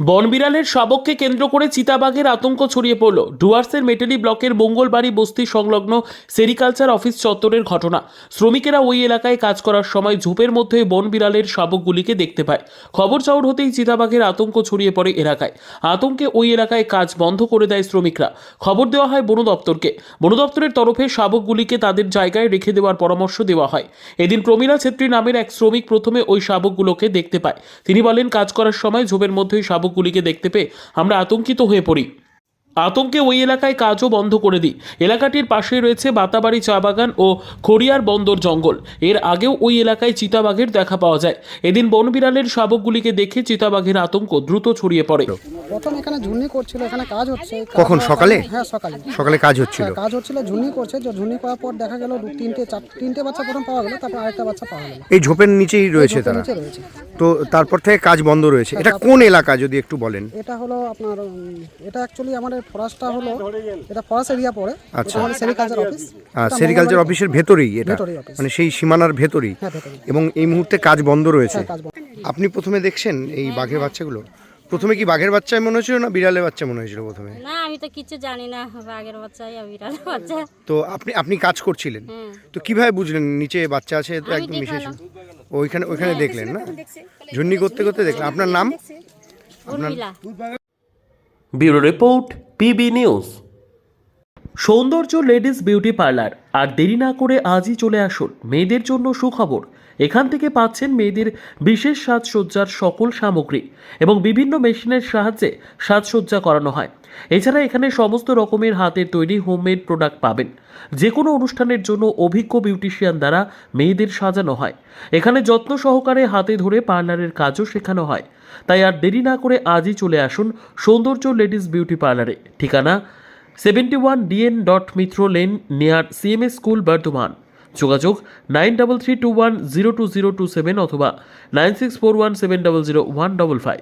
বনবিড়ালের শাবককে কেন্দ্র করে চিতাবাঘের আতঙ্ক ছড়িয়ে পড়ল। ডুয়ার্সের মেটেলি ব্লকের মঙ্গলবাড়ি বস্তি সংলগ্ন সেরিকালচার অফিস চত্বরের ঘটনা। শ্রমিকেরা ওই এলাকায় কাজ করার সময় ঝোপের মধ্যে বনবিড়ালের শাবকগুলিকে দেখতে পায়। খবর চাউর হতেই চিতাবাঘের আতঙ্ক ছড়িয়ে পড়ে এলাকায়। আতঙ্কে ওই এলাকায় কাজ বন্ধ করে দেয় শ্রমিকরা। খবর দেওয়া হয় বন দপ্তরকে। বন দপ্তরের তরফে শাবকগুলিকে তাদের জায়গায় রেখে দেওয়ার পরামর্শ দেওয়া হয়। এদিন প্রমীলা ছেত্রী নামের এক শ্রমিক প্রথমে ওই শাবকগুলোকে দেখতে পায়। তিনি বলেন, কাজ করার সময় ঝোপের মধ্যেই শাবকগুলিকে দেখতে পেয়ে আমরা আতঙ্কিত হয়ে পড়ি। আতঙ্কে ওই এলাকায় কাজও বন্ধ করে দিই। এলাকাটির পাশে রয়েছে বাতাবাড়ি চা বাগান ও খড়িয়ার বন্দর জঙ্গল। এর আগেও ওই এলাকায় চিতাবাঘের দেখা পাওয়া যায়। এদিন বনবিড়ালের শাবকগুলিকে দেখে চিতাবাঘের আতঙ্ক দ্রুত ছড়িয়ে পড়ে। প্রথম এখানে ঝুন্নি করছিল, এখানে কাজ হচ্ছে। কখন? সকালে? হ্যাঁ, সকালে সকালে কাজ হচ্ছিল। কাজ হচ্ছিল, ঝুন্নি করছে। যে ঝুন্নি করার পর দেখা গেল তিনটে বাচ্চা প্রথম পাওয়া গেল, তারপর আরেকটা বাচ্চা পাওয়া গেল। এই ঝোপের নিচেই রয়েছে তারা। নিচে রয়েছে। তো তারপর থেকে কাজ বন্ধ রয়েছে। এটা কোন এলাকা যদি একটু বলেন? এটা হলো আপনার এটা অ্যাকচুয়ালি আমাদের ফরেস্টটা হলো, এটা ফরেস্ট এরিয়া পড়ে। আচ্ছা। আমাদের সেরিকালচার অফিস। সেরিকালচার অফিসের ভেতরেই এটা, ভেতরেই অফিস। মানে সেই সীমানার ভেতরেই। হ্যাঁ, ভেতরেই। এবং এই মুহূর্তে কাজ বন্ধ রয়েছে। কাজ বন্ধ। আপনি প্রথমে দেখছেন এই বাঘের বাচ্চাগুলো? প্রথমে কি বাঘের বাচ্চাই মনে হয়েছিল না বিড়ালের বাচ্চা মনে হয়েছিল প্রথমে? না, আমি তো কিছু জানি না, বাঘের বাচ্চা আর বিড়ালের বাচ্চা। তো আপনি কাজ করছিলেন, তো কিভাবে বুঝলেন নিচে বাচ্চা আছে? তো একদম মিশে ওইখানে দেখলেন না? ঝুন্নি করতে করতে দেখলেন। আপনার নাম? Urmila. Bureau report, PB news. সৌন্দর্য লেডিস বিউটি পার্লার। আর দেরি না করে আজই চলে আসুন। মেয়েদের জন্য সুখবর। এখান থেকে পাচ্ছেন মেয়েদের বিশেষ সাজসজ্জার সকল সামগ্রী এবং বিভিন্ন মেশিনের সাহায্যে সাজসজ্জা করানো হয়। এছাড়া এখানে সমস্ত রকমের হাতের তৈরি হোমমেড প্রোডাক্ট পাবেন। যে কোনো অনুষ্ঠানের জন্য অভিজ্ঞ বিউটিশিয়ান দ্বারা মেয়েদের সাজানো হয়। এখানে যত্ন সহকারে হাতে ধরে পার্লারের কাজও শেখানো হয়। তাই আর দেরি না করে আজই চলে আসুন সৌন্দর্য লেডিস বিউটি পার্লারে। ঠিকানা 71 DN Mitra lane, near CMS school, Bardhaman. যোগাযোগ 9331020027 অথবা 9641700155।